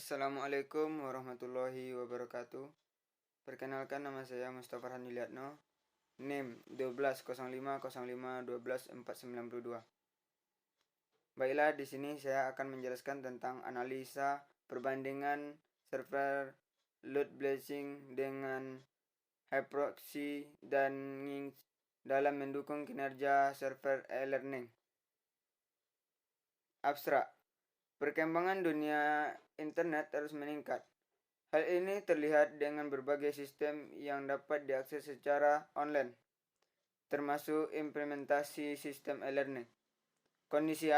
Assalamualaikum warahmatullahi wabarakatuh. Perkenalkan, nama saya Mustafa Haniliatno. NIM 120505121492. Baiklah, di sini saya akan menjelaskan tentang analisa perbandingan server load balancing dengan hyproxy dan Nginx dalam mendukung kinerja server e-learning. Abstrak. Perkembangan dunia internet terus meningkat. Hal ini terlihat dengan berbagai sistem yang dapat diakses secara online, termasuk implementasi sistem e-learning. Kondisi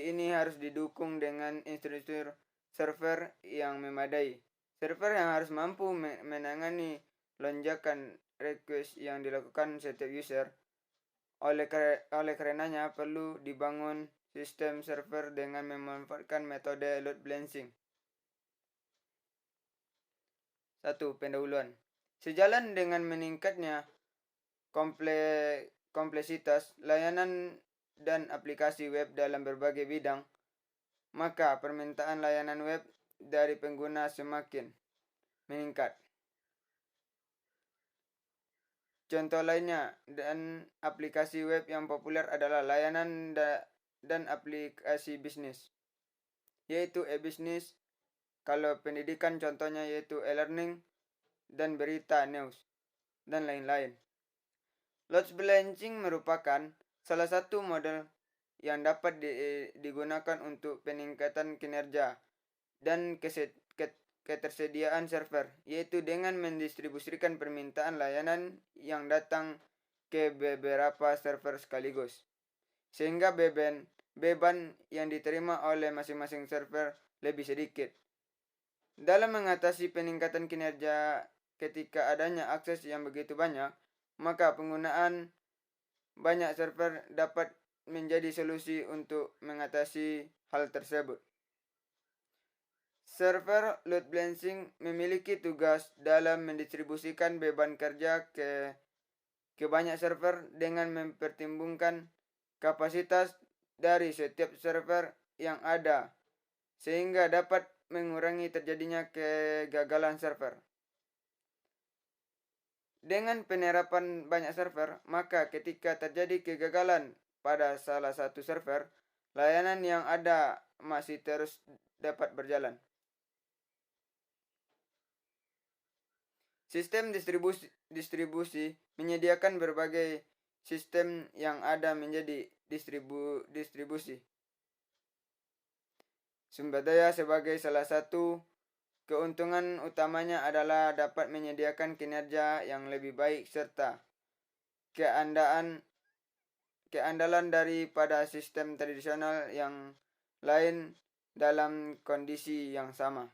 ini harus didukung dengan infrastruktur server yang memadai. Server yang harus mampu menangani lonjakan request yang dilakukan setiap user. Oleh karenanya perlu dibangun sistem server dengan memanfaatkan metode load balancing. 1. Pendahuluan. Sejalan dengan meningkatnya kompleksitas layanan dan aplikasi web dalam berbagai bidang, maka permintaan layanan web dari pengguna semakin meningkat. Contoh lainnya dan aplikasi web yang populer adalah layanan dan aplikasi bisnis, yaitu e-bisnis. Kalau pendidikan contohnya yaitu e-learning dan berita news dan lain-lain. Load balancing merupakan salah satu model yang dapat digunakan untuk peningkatan kinerja dan ketersediaan server, yaitu dengan mendistribusikan permintaan layanan yang datang ke beberapa server sekaligus, sehingga beban yang diterima oleh masing-masing server lebih sedikit. Dalam mengatasi peningkatan kinerja ketika adanya akses yang begitu banyak, maka penggunaan banyak server dapat menjadi solusi untuk mengatasi hal tersebut. Server load balancing memiliki tugas dalam mendistribusikan beban kerja ke banyak server dengan mempertimbangkan kapasitas dari setiap server yang ada, sehingga dapat mengurangi terjadinya kegagalan server. Dengan penerapan banyak server, maka ketika terjadi kegagalan pada salah satu server, layanan yang ada masih terus dapat berjalan. Sistem distribusi menyediakan berbagai sistem yang ada menjadi distribusi sumber daya sebagai salah satu. Keuntungan utamanya adalah dapat menyediakan kinerja yang lebih baik serta keandalan daripada sistem tradisional yang lain dalam kondisi yang sama.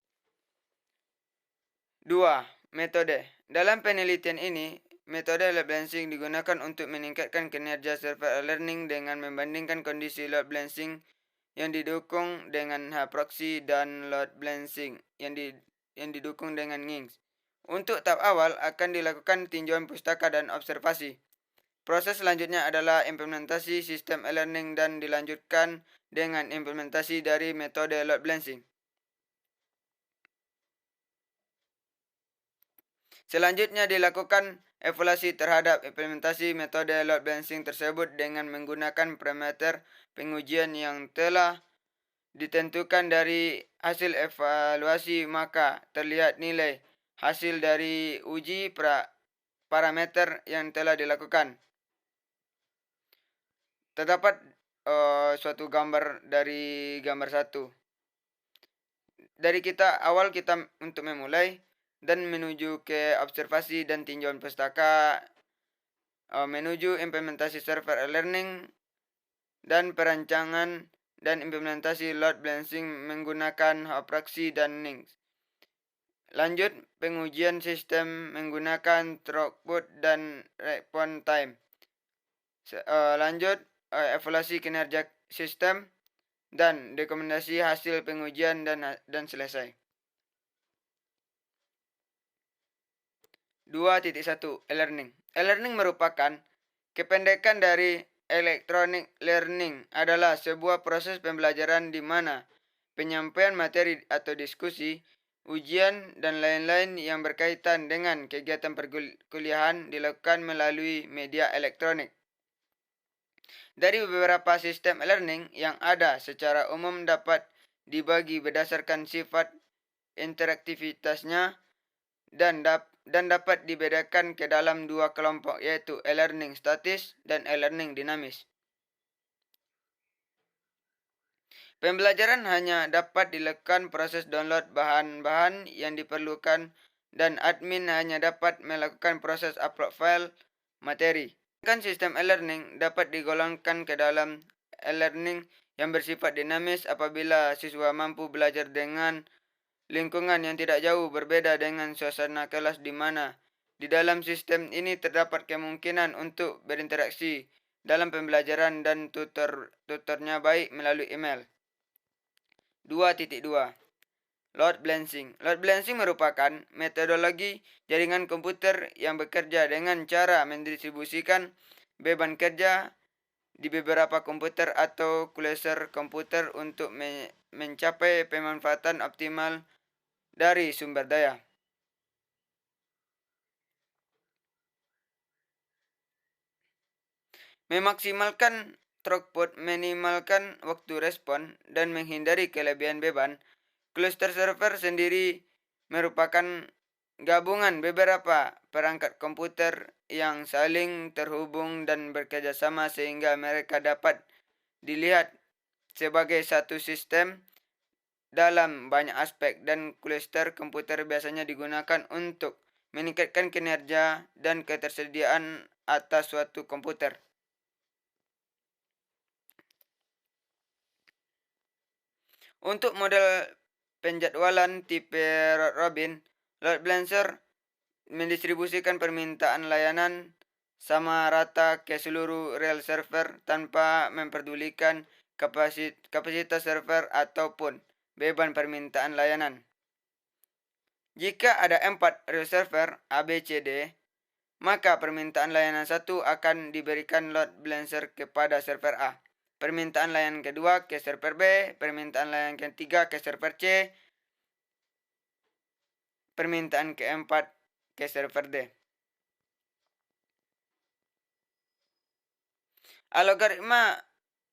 2. Metode. Dalam penelitian ini, metode load balancing digunakan untuk meningkatkan kinerja server e-learning dengan membandingkan kondisi load balancing yang didukung dengan hyproxy dan load balancing yang didukung dengan Nginx. Untuk tahap awal akan dilakukan tinjauan pustaka dan observasi. Proses selanjutnya adalah implementasi sistem e-learning dan dilanjutkan dengan implementasi dari metode load balancing. Selanjutnya dilakukan evaluasi terhadap implementasi metode load balancing tersebut dengan menggunakan parameter pengujian yang telah ditentukan dari hasil evaluasi, maka terlihat nilai hasil dari uji parameter yang telah dilakukan. Terdapat suatu gambar dari gambar 1. Dari awal kita untuk memulai dan menuju ke observasi dan tinjauan pustaka, menuju implementasi server e-learning dan perancangan dan implementasi load balancing menggunakan hyproxy dan Nginx. Lanjut, pengujian sistem menggunakan throughput dan response time. Lanjut, evaluasi kinerja sistem dan rekomendasi hasil pengujian dan selesai. 2.1 E-learning. E-learning merupakan kependekan dari electronic learning, adalah sebuah proses pembelajaran di mana penyampaian materi atau diskusi, ujian, dan lain-lain yang berkaitan dengan kegiatan perkuliahan dilakukan melalui media elektronik. Dari beberapa sistem e-learning yang ada secara umum dapat dibagi berdasarkan sifat interaktivitasnya dan dapat dibedakan ke dalam dua kelompok, yaitu e-learning statis dan e-learning dinamis. Pembelajaran hanya dapat dilakukan proses download bahan-bahan yang diperlukan dan admin hanya dapat melakukan proses upload file materi. Sistem e-learning dapat digolongkan ke dalam e-learning yang bersifat dinamis apabila siswa mampu belajar dengan lingkungan yang tidak jauh berbeda dengan suasana kelas di mana di dalam sistem ini terdapat kemungkinan untuk berinteraksi dalam pembelajaran dan tutornya baik melalui email. 2.2 Load balancing. Load balancing merupakan metodologi jaringan komputer yang bekerja dengan cara mendistribusikan beban kerja di beberapa komputer atau cluster komputer untuk mencapai pemanfaatan optimal dari sumber daya. Memaksimalkan throughput, meminimalkan waktu respon, dan menghindari kelebihan beban. Cluster server sendiri merupakan gabungan beberapa perangkat komputer yang saling terhubung dan bekerja sama sehingga mereka dapat dilihat sebagai satu sistem dalam banyak aspek, dan cluster komputer biasanya digunakan untuk meningkatkan kinerja dan ketersediaan atas suatu komputer. Untuk model penjadwalan tipe Robin, load balancer mendistribusikan permintaan layanan sama rata ke seluruh rel server tanpa memperdulikan kapasitas server ataupun beban permintaan layanan. Jika ada 4 rel server A, B, C, D, maka permintaan layanan 1 akan diberikan load balancer kepada server A. Permintaan layanan kedua ke server B, permintaan layanan ketiga ke server C, permintaan keempat ke server D. Algoritma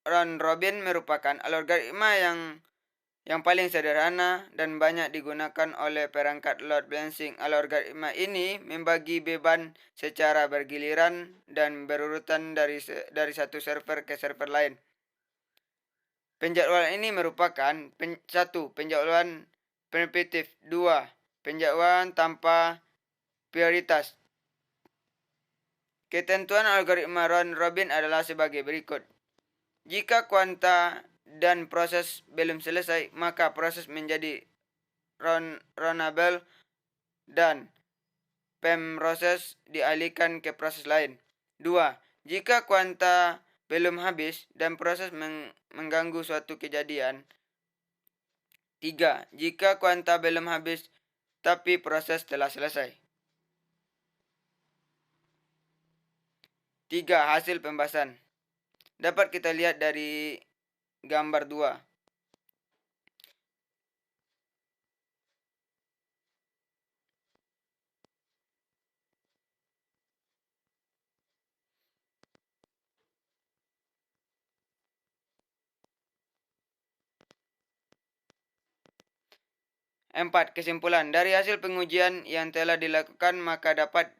round robin merupakan algoritma yang paling sederhana dan banyak digunakan oleh perangkat load balancing. Algoritma ini membagi beban secara bergiliran dan berurutan dari satu server ke server lain. Penjadwalan ini merupakan 1. Penjadwalan preemptif. 2. Penjadwalan tanpa prioritas. Ketentuan algoritma round robin adalah sebagai berikut. Jika kuanta dan proses belum selesai, maka proses menjadi runnable dan proses dialihkan ke proses lain. 2. Jika kuanta belum habis dan proses mengganggu suatu kejadian. 3. Jika kuanta belum habis tapi proses telah selesai. 3. Hasil pembahasan. Dapat kita lihat dari gambar 2. Kesimpulan. Dari hasil pengujian yang telah dilakukan, maka dapat